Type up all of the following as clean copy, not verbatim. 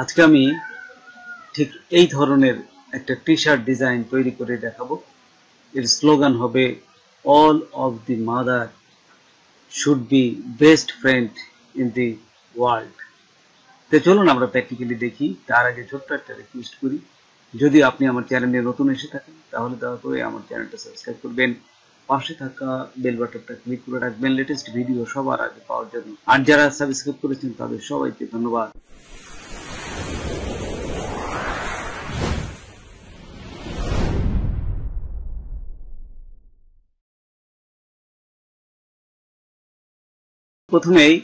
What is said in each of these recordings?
আজকে আমি ঠিক এই ধরনের একটা টি শার্ট ডিজাইন তৈরি করে দেখাবো। এর স্লোগান হবে all of the mother should be best friend in the world. তো চলুন আমরা প্র্যাকটিক্যালি দেখি। তার আগে ছোট্ট একটা রিকোয়েস্ট করি, যদি আপনি আমার চ্যানেলে নতুন এসে থাকেন তাহলে দয়া করে আমার চ্যানেলটা সাবস্ক্রাইব করবেন, পাশে থাকা বেল বাটনটা ক্লিক করে রাখবেন লেটেস্ট ভিডিও সবার আগে পাওয়ার জন্য। আর যারা সাবস্ক্রাইব করেছেন তাদের সবাইকে ধন্যবাদ। প্রথমেই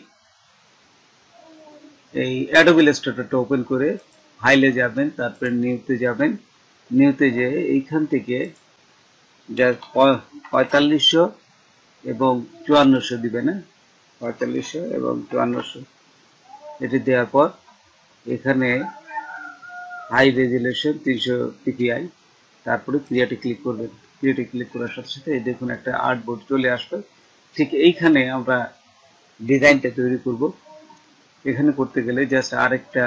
এই অ্যাডোবি ইলাস্ট্রেটরটা ওপেন করে ফাইলে যাবেন, তারপরে নিউতে যাবেন। নিউতে যেয়ে এইখান থেকে যা 4500 এবং 5400 দিবেন, 4500 এবং 5400 এটি দেওয়ার পর এখানে হাই রেজুলেশন 300 ppi, তারপরে ক্রিয়েটে ক্লিক করবেন। ক্রিয়েটে ক্লিক করার সাথে সাথে এই দেখুন একটা আর্টবোর্ড চলে আসবে। ঠিক এইখানে আমরা ডিজাইনটা তৈরি করব। এখানে করতে গেলে জাস্ট আরেকটা,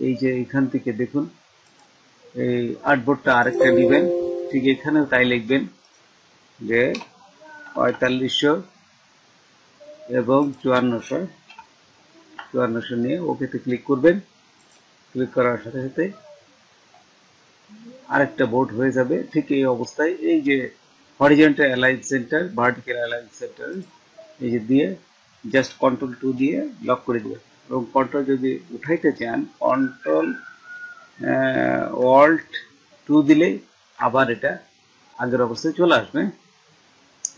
এই যে এখান থেকে দেখুন এই আর্টবোর্ডটা আরেকটা নেবেন, ঠিক এখানেও তাই লিখবেন যে 4500 এবং 5400 নিয়ে ওকেতে ক্লিক করবেন। ক্লিক করার সাথে সাথে আরেকটা বোর্ড হয়ে যাবে। ঠিক এই অবস্থায় এই যে horizontal align centre, vertical align centre এই যে দিয়ে জাস্ট কন্ট্রোল 2 দিয়ে লক করে দিবেন। এবং কন্ট্রোল যদি উঠাইতে চান কন্ট্রোল অল্ট 2 দিলে আবার এটা আগের অবস্থায় চলে আসবে।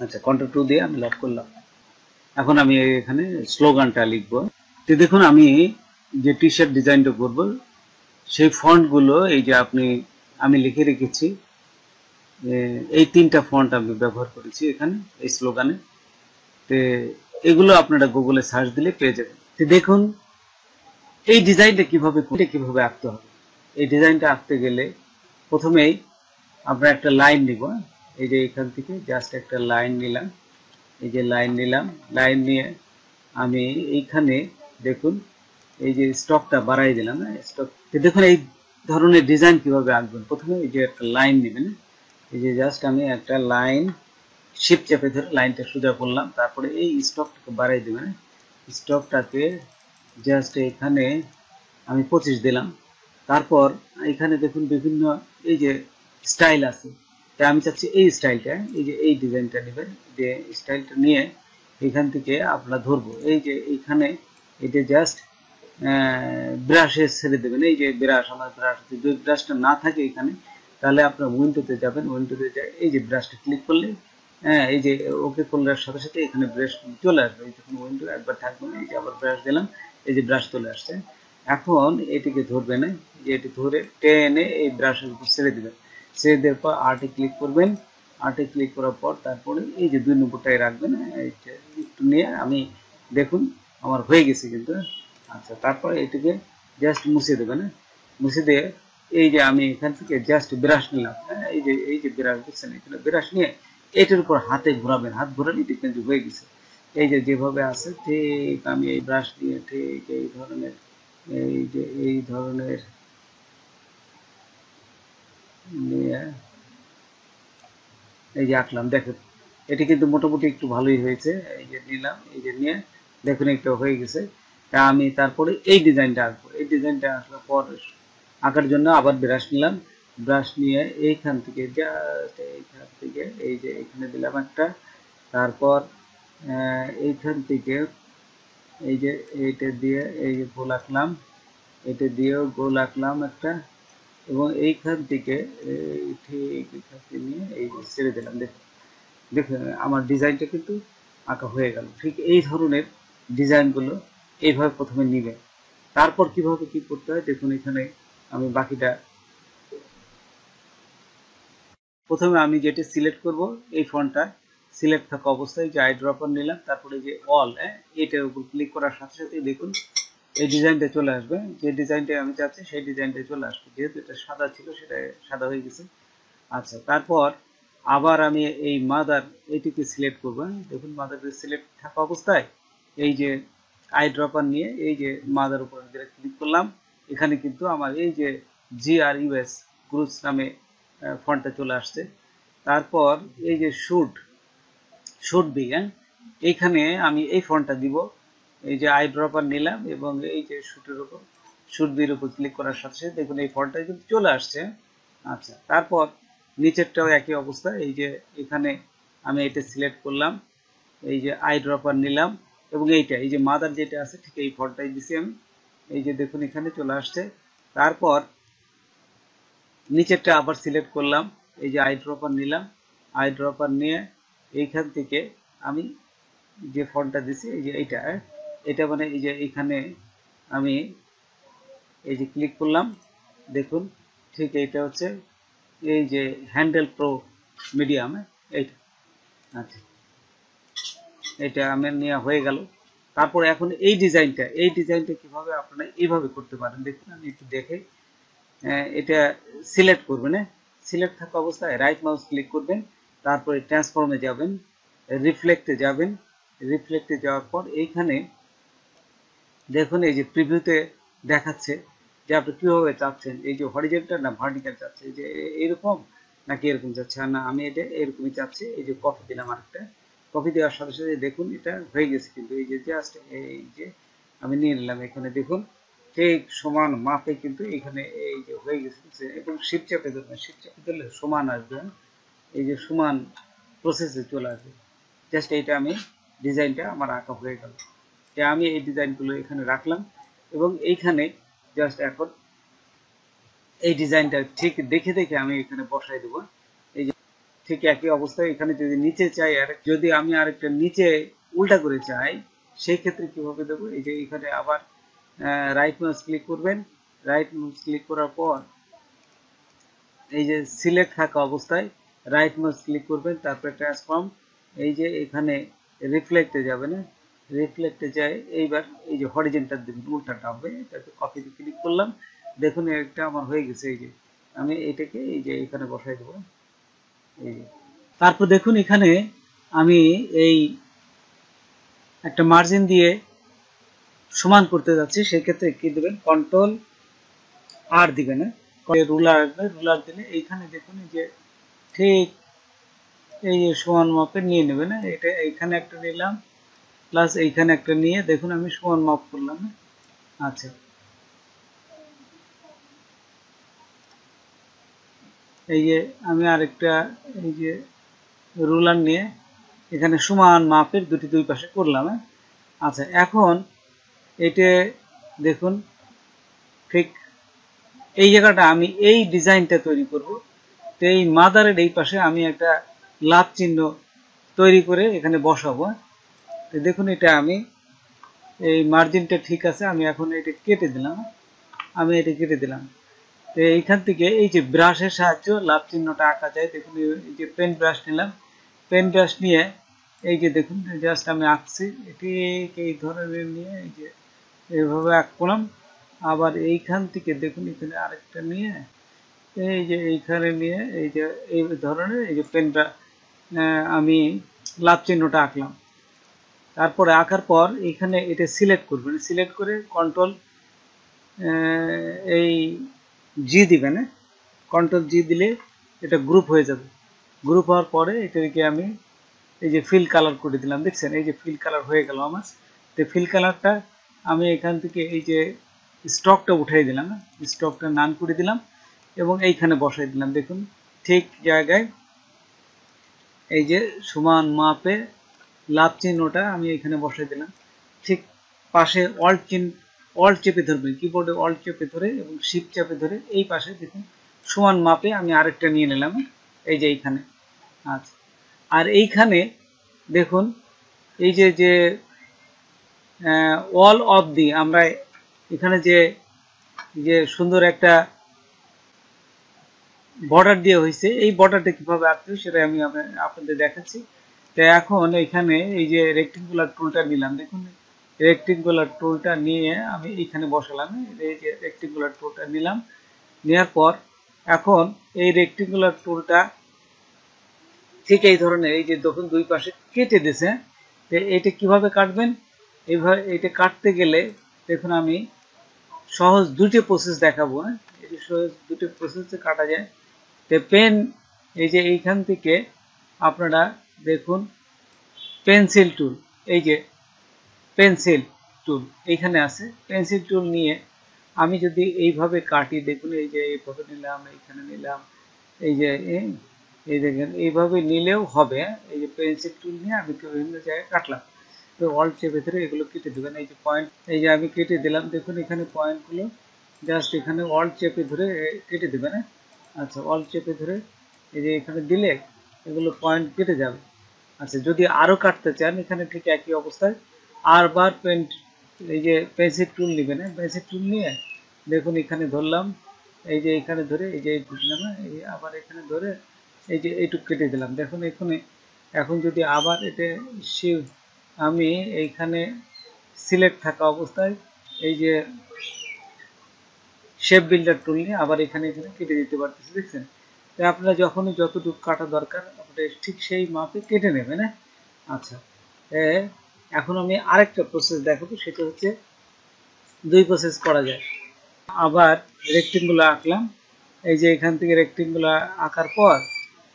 আচ্ছা, কন্ট্রোল 2 দিয়ে আমি লক করলাম। এখন আমি এখানে স্লোগানটা লিখবো। তো দেখুন আমি যে টি শার্ট ডিজাইনটা করব সেই ফন্টগুলো এই যে আমি লিখে রেখেছি। এই তিনটা ফন্ট আমি ব্যবহার করেছি এখানে এই স্লোগানে। তো এগুলো আপনারা গুগলে সার্চ দিলে পেয়ে যাবেন। তো দেখুন এই ডিজাইনটা কিভাবে আঁকতে হবে। এই ডিজাইনটা আঁকতে গেলে প্রথমেই আমরা একটা লাইন নিব। এই যে এখান থেকে জাস্ট একটা লাইন নিলাম, এই যে লাইন নিলাম। লাইন নিয়ে আমি এইখানে দেখুন এই যে স্টকটা বাড়াই দিলাম। স্টক দেখুন এই ধরনের ডিজাইন কিভাবে আঁকবেন। প্রথমে এই যে একটা লাইন নেবেন, এই যে জাস্ট আমি একটা লাইন শিফট চেপে ধরে লাইনটা সোজা করলাম। তারপরে এই স্টকটাকে বাড়াই দেবেন। স্টকটাকে জাস্ট এখানে আমি 25 দিলাম। তারপর এখানে দেখুন বিভিন্ন এই যে স্টাইল আছে, তাই আমি চাচ্ছি এই স্টাইলটা, এই যে এই ডিজাইনটা নেবেন। যে স্টাইলটা নিয়ে এখান থেকে আপনারা ধরবো। এই যে এইখানে এটা জাস্ট ব্রাশে ছেড়ে দেবেন। এই যে ব্রাশ, আমার ব্রাশ যদি ব্রাশটা না থাকে এখানে, তাহলে আপনার উইন্ডোতে যাবেন। উইন্ডোতে যায় এই যে ব্রাশটা ক্লিক করলে, হ্যাঁ, এই যে ওকে করার সাথে সাথে এখানে ব্রাশ চলে আসবে। এই যখন উইন্ডো একবার থাকবে না, এই যে আবার ব্রাশ দিলাম, এই যে ব্রাশ চলে আসছে। এখন এটিকে ধরবেন, যে এটি ধরে টেনে এই ব্রাশের উপর ছেড়ে দিবেন। ছেড়ে দেওয়ার পর আর্টে ক্লিক করবেন। আর্টে ক্লিক করার পর তারপরে এই যে 2 নম্বরটাই রাখবেন। এইটা একটু নিয়ে আমি দেখুন আমার হয়ে গেছে কিন্তু। আচ্ছা, তারপরে এটিকে জাস্ট মুছে দেবেন। মুছে দিয়ে এই যে আমি এখান থেকে জাস্ট ব্রাশ নিলাম, এই যে ব্রাশ দিচ্ছেন, এখানে ব্রাশ নিয়ে এটার উপর হাতে ঘোরাবেন। হাত ঘোরালে দেখবেন যে হয়ে গেছে। এই যে যেভাবে আছে ঠিক আমি এই ব্রাশ দিয়ে ঠিক এই ধরনের, এই ধরনের নিয়ে এই যে আঁকলাম। দেখুন এটি কিন্তু মোটামুটি একটু ভালোই হয়েছে। এই যে নিলাম, এই যে নিয়ে দেখুন একটু হয়ে গেছে। তা আমি তারপরে এই ডিজাইনটা আঁকবো। এই ডিজাইনটা আঁকার পর আঁকার জন্য আবার ব্রাশ নিলাম। ব্রাশ নিয়ে এইখান থেকে জাস্ট এইখান থেকে এই যে এখানে দিলাম একটা। তারপর এইখান থেকে এই যে এইটা দিয়ে এই যে গোল আঁকলাম, এটা দিয়েও গোল আঁকলাম একটা। এবং এইখান থেকে ঠিক এখান থেকে নিয়ে এই যে ছেড়ে দিলাম। দেখুন দেখুন আমার ডিজাইনটা কিন্তু আঁকা হয়ে গেল। ঠিক এই ধরনের ডিজাইনগুলো এইভাবে প্রথমে নিবেন। তারপর কিভাবে কি করতে হয় দেখুন। এখানে আমি বাকিটা প্রথমে আমি যেটি সিলেক্ট করব এই ফন্টটা সিলেক্ট থাকা অবস্থায় যে আই ড্রপার নিলাম, তারপরে যে অল, এটার উপর ক্লিক করার সাথে সাথে দেখুন এই ডিজাইনটা চলে আসবে। যে ডিজাইনটা আমি চাচ্ছি সেই ডিজাইনটা চলে আসবে। যেহেতু এটা সাদা ছিল সেটা সাদা হয়ে গেছে। আচ্ছা, তারপর আবার আমি এই মাদার এইটিকে সিলেক্ট করবো। দেখুন মাদারকে সিলেক্ট থাকা অবস্থায় এই যে আই ড্রপার নিয়ে এই যে মাদার উপর ক্লিক করলাম। এখানে কিন্তু আমার এই যে GRUS ক্রুজ নামে ফন্টটা চলে আসছে। তারপর এই যে শুড বি, এইখানে আমি এই ফন্টটা দিব। এই যে আই ড্রপার নিলাম এবং এই যে শুড বির উপর ক্লিক করার সাথে সাথে দেখুন এই ফন্টটা কিন্তু চলে আসছে। আচ্ছা, তারপর নিচেরটাও একই অবস্থা। এই যে এখানে আমি এটা সিলেক্ট করলাম, এই যে আই ড্রপার নিলাম এবং এইটা এই যে মাদার যেটা আছে ঠিক এই ফন্টটাই দিছি আমি। এই যে দেখুন এখানে চলে আসছে। তারপর নিচেরটা আবার সিলেক্ট করলাম, এই যে আই ড্রপার নিলাম, আই ড্রপার নিয়ে এইখান থেকে আমি যে ফন্টটা দিছি এই যে এটা মানে এই যে এখানে আমি এই যে ক্লিক করলাম, দেখুন ঠিক এইটা হচ্ছে এই যে হ্যান্ডেল প্রো মিডিয়াম, এইটা। আচ্ছা, এটা আমার নেওয়া হয়ে গেল। তারপর এখন এই ডিজাইনটা কিভাবে আপনারা এইভাবে করতে পারেন দেখুন, আমি একটু দেখে। এটা সিলেক্ট করবেন, সিলেক্ট থাকা অবস্থায় রাইট মাউস ক্লিক করবেন, তারপরে ট্রান্সফর্মে যাবেন, রিফ্লেক্টে যাবেন, রিফ্লেক্টে যাওয়ার পর এইখানে দেখুন এই যে প্রিভিউতে দেখাচ্ছে যে আপনি কিভাবে চাচ্ছেন, এই যে হরিজন্টাল না ভার্টিক্যাল চাচ্ছে, এই যে এরকম নাকি এরকম চাচ্ছে। না, আমি এটা এরকমই চাচ্ছি। এই যে কপি দিলাম আরেকটা, কপি দেওয়ার সাথে সাথে দেখুন এটা হয়ে গেছে। কিন্তু এই যে জাস্ট এই যে আমি নিয়ে নিলাম, এখানে দেখুন ঠিক সমান মাপে কিন্তু এখানে এই যে হয়ে গেছে। এবং শিপ চাপে ধরবেন, শিপ চাপে ধরলে সমান আসবে, এই যে সমান প্রসেসে চলে আসবে। জাস্ট এইটা আমি ডিজাইনটা আমার আঁকা হয়ে গেল। আমি এই ডিজাইনগুলো এখানে রাখলাম এবং এইখানে জাস্ট এখন এই ডিজাইনটা ঠিক দেখে দেখে আমি এখানে বসাই দেবো। এই যে ঠিক একই অবস্থায় এখানে যদি নিচে চাই, আর যদি আমি আরেকটা নিচে উল্টা করে চাই সেই ক্ষেত্রে কিভাবে দেবো, এই যে এখানে আবার রাইট মাউস ক্লিক করবেন, রাইট মাউস ক্লিক করার পর এই যে সিলেক্ট থাকা অবস্থায় রাইট মাউস ক্লিক করবেন, তারপরে ট্রান্সফর্ম, এই যে এখানে রিফ্লেক্টে যাবে না, রিফ্লেক্টে যায় এইবার এই যে হরিজন্টাল দিবেন, উল্টাটা হবে। তারপর কপিতে ক্লিক করলাম, দেখুন একটা আমার হয়ে গেছে। এই যে আমি এইটাকে এই যে এখানে বসাই দেবো, এই যে। তারপর দেখুন এখানে আমি এই একটা মার্জিন দিয়ে সমান করতে যাচ্ছি, সেক্ষেত্রে কি দেবেন, কন্ট্রোল আর দিবেন, রুলার আসবে, রুলার দিলে এইখানে দেখুন এই যে ঠিক এই যে সমান মাপে নিয়ে নেবেন। এটা এইখানে একটা নিলাম প্লাস এইখানে একটা নিয়ে দেখুন আমি সমান মাপ করলাম। আচ্ছা, এই যে আমি আরেকটা এই যে রুলার নিয়ে এখানে সমান মাপের দুই পাশে করলাম। আচ্ছা, এখন এটা দেখুন ঠিক এই জায়গাটা আমি এই ডিজাইনটা তৈরি করব। তো এই মাদারের এই পাশে আমি একটা লাভ চিহ্ন তৈরি করে এখানে বসাবো। তো দেখুন এটা আমি এই মার্জিনটা ঠিক আছে, আমি এখন এটা কেটে দিলাম, আমি এটা কেটে দিলাম। তো এইখান থেকে এই যে ব্রাশের সাহায্য লাভ চিহ্নটা আঁকা যায়। দেখুন এই যে পেন ব্রাশ নিলাম, পেন ব্রাশ নিয়ে এই যে দেখুন জাস্ট আমি আঁকছি, ঠিক এই ধরনের নিয়ে এই যে এইভাবে আঁকলাম। আবার এইখান থেকে দেখুন এখানে আরেকটা নিয়ে এই যে এইখানে নিয়ে এই যে এই ধরনের এই যে পেনটা আমি লাভ চিহ্নটা আঁকলাম। তারপরে আঁকার পর এখানে এটা সিলেক্ট করবেন, সিলেক্ট করে কন্ট্রোল এই জি দিবেন, কন্ট্রোল জি দিলে এটা গ্রুপ হয়ে যাবে। গ্রুপ হওয়ার পরে এটাকে আমি এই যে ফিল কালার করে দিলাম, দেখছেন এই যে ফিল কালার হয়ে গেল আমার। তো ফিল কালারটা আমি এখান থেকে এই যে স্টকটা উঠাই দিলাম, স্টকটা নান করে দিলাম এবং এইখানে বসাই দিলাম। দেখুন ঠিক জায়গায় এই যে সমান মাপে লাভ চিহ্নটা আমি এখানে বসাই দিলাম। ঠিক পাশে অল্ট চেপে ধরবেন, কিবোর্ডে অল্ট চেপে ধরে এবং শিফট চেপে ধরে এই পাশে দেখুন সমান মাপে আমি আরেকটা নিয়ে নিলাম, এই যে এইখানে। আচ্ছা, আর এইখানে দেখুন এই যে যে অল অফ দি আমরা এখানে যে যে সুন্দর একটা বর্ডার দিয়ে হয়েছে, এই বর্ডারটা কিভাবে আঁকতে হয় সেটা আমি আপনাদের দেখাচ্ছি। তো এখন এখানে এই যে রেক্টেঙ্গুলার টুলটা নিলাম, দেখুন রেক্টেঙ্গুলার টুলটা নিয়ে আমি এখানে বসালাম, এই যে রেক্টেঙ্গুলার টুলটা নিলাম, নেওয়ার পর এখন এই রেক্টেঙ্গুলার টুলটা ঠিক এই ধরনের এই যে দেখুন দুই পাশে কেটে দিছে। তো এটা কিভাবে কাটবেন, এইভাবে এটা কাটতে গেলে দেখুন আমি সহজ দুটি প্রসেস দেখাবো। এই যে সহজ দুটি প্রসেসে কাটা যায়। তো পেন, এই যে এইখান থেকে আপনারা দেখুন পেন্সিল টুল, এই যে পেন্সিল টুল এইখানে আছে। পেন্সিল টুল নিয়ে আমি যদি এইভাবে কাটি, দেখুন এই যে এইভাবে নিলাম, এইখানে নিলাম, এই যে এই দেখেন এইভাবে নিলেও হবে। এই যে পেন্সিল টুল নিয়ে আমি বিভিন্ন জায়গায় কাটলাম। তো অল্ট চেপে ধরে এগুলো কেটে দেবেন। এই যে পয়েন্ট, এই যে আমি কেটে দিলাম, দেখুন এখানে পয়েন্টগুলো জাস্ট এখানে অল্ট চেপে ধরে কেটে দেবেন। আচ্ছা, অল্ট চেপে ধরে এই যে এখানে দিলে এগুলো পয়েন্ট কেটে যাবে। আচ্ছা, যদি আরো কাটতে চান এখানে ঠিক একই অবস্থায় আরবার এই যে পেন্সিল টুল নেবেন। পেন্সিল টুল নিয়ে দেখুন এখানে ধরলাম, এই যে এখানে ধরে এই যে দিলাম, এই আবার এখানে ধরে এই যে এইটুকু কেটে দিলাম। দেখুন এখানে এখন যদি আবার এটা আমি এইখানে সিলেক্ট থাকা অবস্থায় এই যে শেপ বিল্ডার টুল নিয়ে আবার এখানে কেটে দিতে পারতেছি, দেখছেন? তাই আপনারা যখনই যতটুকু কাটা দরকার আপনারা ঠিক সেই মাপে কেটে নেবেন। আচ্ছা, এখন আমি আরেকটা প্রসেস দেখাবো, সেটা হচ্ছে দুই প্রসেস করা যায়। আবার রেক্টেঙ্গুলার আঁকলাম, এই যে এখান থেকে রেক্টেঙ্গুলার আঁকার পর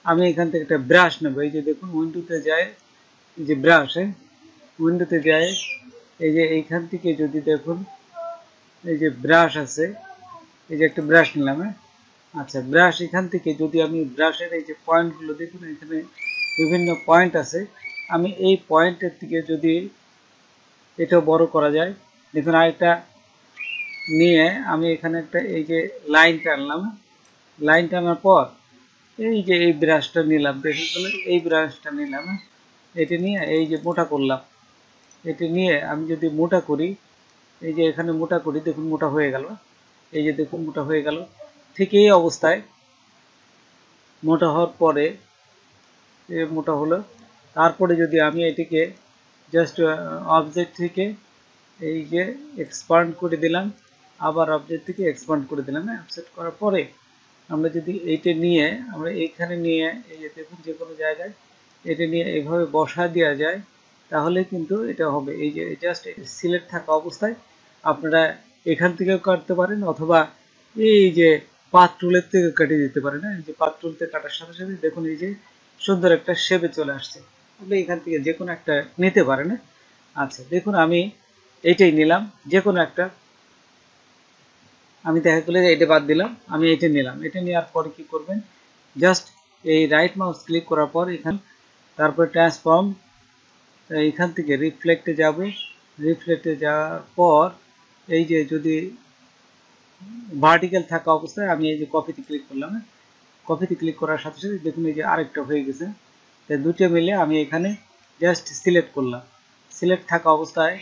আমি এখান থেকে একটা ব্রাশ নেব। এই যে দেখুন উইন্ডোতে যায়, এই যে ব্রাশ, উইন্ডোতে যায়, এই যে এইখান থেকে যদি দেখুন এই যে ব্রাশ আছে, এই যে একটা ব্রাশ নিলাম। আচ্ছা, ব্রাশ এখান থেকে যদি আমি ব্রাশের এই যে পয়েন্টগুলো দেখুন এখানে বিভিন্ন পয়েন্ট আছে, আমি এই পয়েন্টের থেকে যদি এটা বড় করা যায়, দেখুন আরেকটা নিয়ে আমি এখানে একটা এই যে লাইন টানলাম। লাইন টানার পর এই যে এই ব্রাশটা নিলাম, দেখুন এই ব্রাশটা নিলাম, এটা নিয়ে এই যে মোটা করলাম। এটা নিয়ে আমি যদি মোটা করি, এই যে এখানে মোটা করি, দেখুন মোটা হয়ে গেল। এই যে দেখুন মোটা হয়ে গেল। ঠিক এই অবস্থায় মোটা হওয়ার পরে মোটা হলো, তারপরে যদি আমি এটিকে জাস্ট অবজেক্ট থেকে এই যে এক্সপান্ড করে দিলাম, আবার অবজেক্ট থেকে এক্সপান্ড করে দিলাম। অফসেট করার পরে আমরা যদি এইটা নিয়ে আমরা এইখানে নিয়ে এই যে দেখুন যে কোনো জায়গায় এটা নিয়ে এইভাবে বসা দেওয়া যায়, তাহলে কিন্তু এটা হবে। এই যে জাস্ট সিলেক্ট থাকা অবস্থায় আপনারা এখান থেকেও কাটতে পারেন, অথবা এই যে পাথ টুলের থেকে কেটে দিতে পারেন। এই যে পাথ টুল থেকে কাটার সাথে সাথে দেখুন এই যে সুন্দর একটা শেপে চলে আসছে। আপনি এখান থেকে যে কোনো একটা নিতে পারেন। আচ্ছা, দেখুন আমি এইটাই নিলাম, যে কোনো একটা। আমি দেখা গেলে এটা বাদ দিলাম, আমি এটা নিলাম। এটা নেওয়ার পরে কি করবেন, জাস্ট এই রাইট মাউস ক্লিক করার পর এখানে তারপরে ট্রান্সফর্ম, এখান থেকে রিফ্লেক্টে যাব। রিফ্লেক্টে যাওয়ার পর এই যে যদি ভার্টিক্যাল থাকা অবস্থায় আমি এই যে কপিতে ক্লিক করলাম। কপিতে ক্লিক করার সাথে সাথে দেখুন এই যে আরেকটা হয়ে গেছে। দুটো মিলে আমি এখানে জাস্ট সিলেক্ট করলাম। সিলেক্ট থাকা অবস্থায়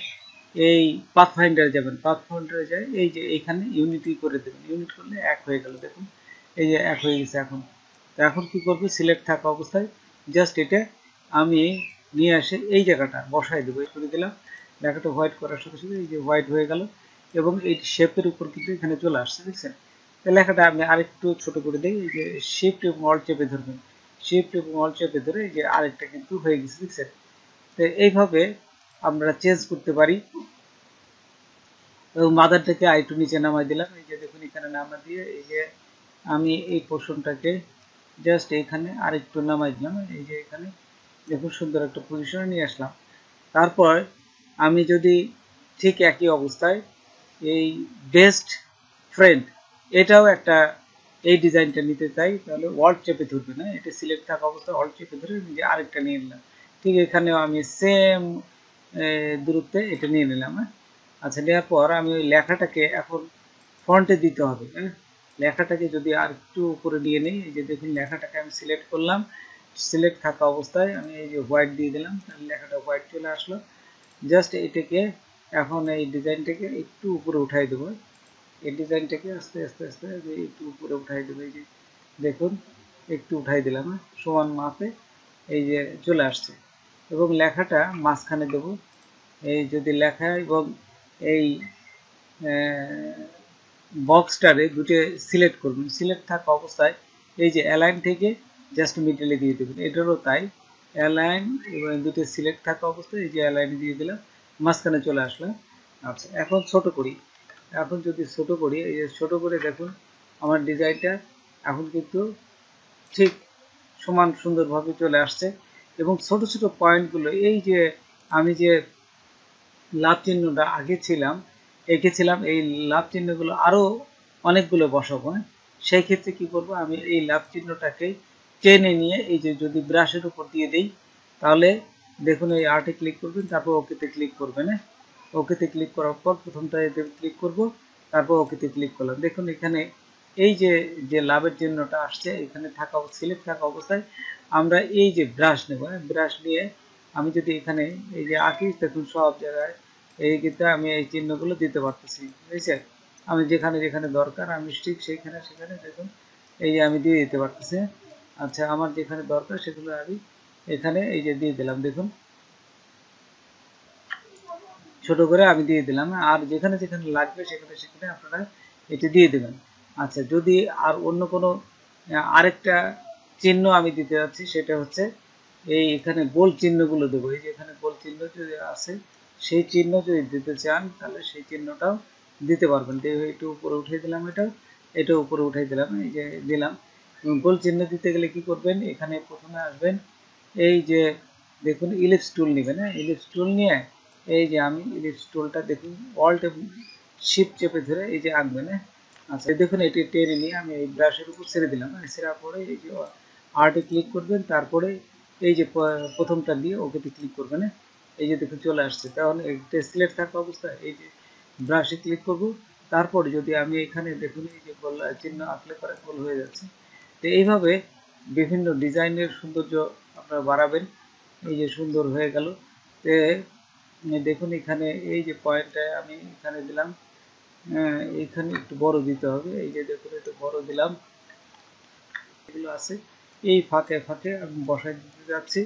এই পাথফাইন্ডারে যাবেন, পাথফাইন্ডারে যায় এই যে এইখানে ইউনিটি করে দেবেন। ইউনিট করলে এক হয়ে গেল, দেখুন এই যে এক হয়ে গেছে। এখন কি করবো, সিলেক্ট থাকা অবস্থায় জাস্ট এটা আমি নিয়ে আসে এই জায়গাটা বসাই দেবো, করে দিলাম। লেখাটা হোয়াইট করার সাথে সাথে এই যে হোয়াইট হয়ে গেল, এবং এই শেপের উপর কিন্তু এখানে চলে আসছে, দেখছেন? লেখাটা আমি আরেকটু ছোট করে দিই, এই যে শিফট এবং অল্ট চেপে ধরবেন। শিফট এবং অল্ট চেপে ধরে এই যে আরেকটা কিন্তু হয়ে গেছে, দেখছেন? তো এইভাবে আমরা চেঞ্জ করতে পারি। এবং মাদারটাকে আরেকটু নিচে নামাই দিলাম, এই যে দেখুন এখানে নামা দিয়ে এই যে আমি এই পোর্শনটাকে জাস্ট এখানে আরেকটু নামাই দিলাম। এই যে এখানে দেখুন সুন্দর একটা পজিশনে নিয়ে আসলাম। তারপর আমি যদি ঠিক একই অবস্থায় এই বেস্ট ফ্রেন্ড, এটাও একটা এই ডিজাইনটা নিতে চাই, তাহলে অল্ট চেপে ধরবে না, এটা সিলেক্ট থাকা অবস্থায় অল্ট চেপে ধরে নিজে আরেকটা নিয়ে নিলাম। ঠিক এখানেও আমি সেম দূরত্বে এটা নিয়ে নিলাম। আচ্ছা, নেওয়ার পর আমি ওই লেখাটাকে এখন ফন্টে দিতে হবে। লেখাটাকে যদি আর একটু উপরে নিয়ে নিই, এই যে দেখুন লেখাটাকে আমি সিলেক্ট করলাম। সিলেক্ট থাকা অবস্থায় আমি এই যে হোয়াইট দিয়ে দিলাম, তাহলে লেখাটা হোয়াইট চলে আসলো। জাস্ট এটাকে এখন এই ডিজাইনটাকে একটু উপরে উঠাই দেবো। এই ডিজাইনটাকে আস্তে আস্তে আস্তে একটু উপরে উঠাই দেবো। এই যে দেখুন একটু উঠাই দিলাম, সমান মাপে এই যে চলে আসছে। এবং লেখাটা মাঝখানে দেবো। এই যদি লেখা এবং এই বক্সটারে দুটো সিলেক্ট করবেন। সিলেক্ট থাকা অবস্থায় এই যে অ্যালাইন থেকে জাস্ট মিডলে দিয়ে দেবেন। এটারও তাই, অ্যালাইন এবং দুটো সিলেক্ট থাকা অবস্থায় এই যে অ্যালাইন দিয়ে দিলাম, মাঝখানে চলে আসলো। আচ্ছা, এখন ছোট করি। এখন যদি ছোট করি, এই যে ছোট করে দেখুন আমার ডিজাইনটা এখন কিন্তু ঠিক সমান সুন্দরভাবে চলে আসছে। এবং ছোট ছোট পয়েন্টগুলো, এই যে আমি যে লাভ চিহ্নটা আগে এঁকেছিলাম, এই লাভ চিহ্নগুলো আরো অনেকগুলো বসাবো। সেই ক্ষেত্রে কি করব, আমি এই লাভ চিহ্নটাকে টেনে নিয়ে এই যে যদি ব্রাশের উপর দিয়ে দেই, তাহলে দেখুন এই আর্টে ক্লিক করবেন, তারপর ওকেতে ক্লিক করবেন। ওকেতে ক্লিক করার পর প্রথমটা এতে ক্লিক করব, তারপর ওকেতে ক্লিক করলাম। দেখুন এখানে এই যে যে লাভের চিহ্নটা আসছে এখানে থাকা, সিলেক্ট থাকা অবস্থায় আমরা এই যে ব্রাশ নেব, ব্রাশ নিয়ে আমি যদি এখানে এই যে আঁকি, দেখুন সব জায়গায় এই ক্ষেত্রে আমি এই চিহ্নগুলো দিতে পারতেছি, বুঝছেন? আমি যেখানে যেখানে দরকার আমি ঠিক সেখানে সেখানে দেখুন এই যে আমি দিয়ে দিতে পারতেছি। আচ্ছা, আমার যেখানে দরকার সেগুলো আমি এখানে এই যে দিয়ে দিলাম, দেখুন ছোট করে আমি দিয়ে দিলাম। আর যেখানে যেখানে লাগবে সেখানে সেখানে আপনারা এটি দিয়ে দেবেন। আচ্ছা, যদি আর অন্য কোনো আরেকটা চিহ্ন আমি দিতে যাচ্ছি, সেটা হচ্ছে এই এখানে গোল চিহ্নগুলো দেবো। এই যে এখানে গোল চিহ্ন যদি আছে, সেই চিহ্ন যদি দিতে চান তাহলে সেই চিহ্নটাও দিতে পারবেন। একটু উপরে উঠিয়ে দিলাম, এটা উপরে উঠিয়ে দিলাম, এই যে দিলাম। গোল চিহ্ন দিতে গেলে কি করবেন, এখানে প্রথমে আসবেন, এই যে দেখুন ইলিপস টুল নেবেন। ইলিপস টুল নিয়ে এই যে আমি ইলিপস টুলটা দেখুন অল্ট এবং শিফট চেপে ধরে এই যে আঁকবেন। আচ্ছা, দেখুন এটি টেনে নিয়ে আমি এই ব্রাশের উপর ছেড়ে দিলাম। ছেড়ার পরে এই যে আর্টে ক্লিক করবেন, তারপরে এই যে প্রথমটা দিয়ে ওকেতে ক্লিক করবেন। এই যে দেখুন চলে আসছে। তাহলে সিলেক্ট থাকা অবস্থায় এই যে ব্রাশে ক্লিক করব, তারপর যদি আমি এখানে দেখুন এই যে গোল চিহ্ন আঁকলে পরে গোল হয়ে যাচ্ছে। তো এইভাবে বিভিন্ন ডিজাইনের সৌন্দর্য আপনারা বাড়াবেন। এই যে সুন্দর হয়ে গেল। দেখুন এখানে এই যে পয়েন্টটা আমি এখানে দিলাম, এখানে একটু বড় দিতে হবে। এই যে দেখুন একটু বড় দিলাম, এগুলো আছে এই ফাঁকে ফাঁকে আমি বসাই দিতে যাচ্ছি।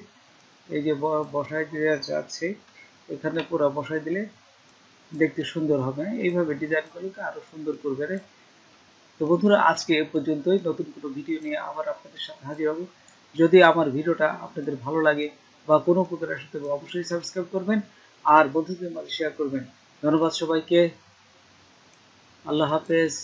এই যে বসাই দিতে যাচ্ছি, এখানে পুরো বসাই দিলে দেখতে সুন্দর হবে। এইভাবে ডিজাইনগুলোকে আরো সুন্দর করবে। তো বন্ধুরা, আজকে এ পর্যন্তই। নতুন কোনো ভিডিও নিয়ে আবার আপনাদের সাথে হাজির হব। যদি আমার ভিডিওটা আপনাদের ভালো লাগে বা কোনো উপকার আসে তবে অবশ্যই সাবস্ক্রাইব করবেন আর বন্ধুদের মাঝে শেয়ার করবেন। ধন্যবাদ সবাইকে। আল্লাহ হাফেজ।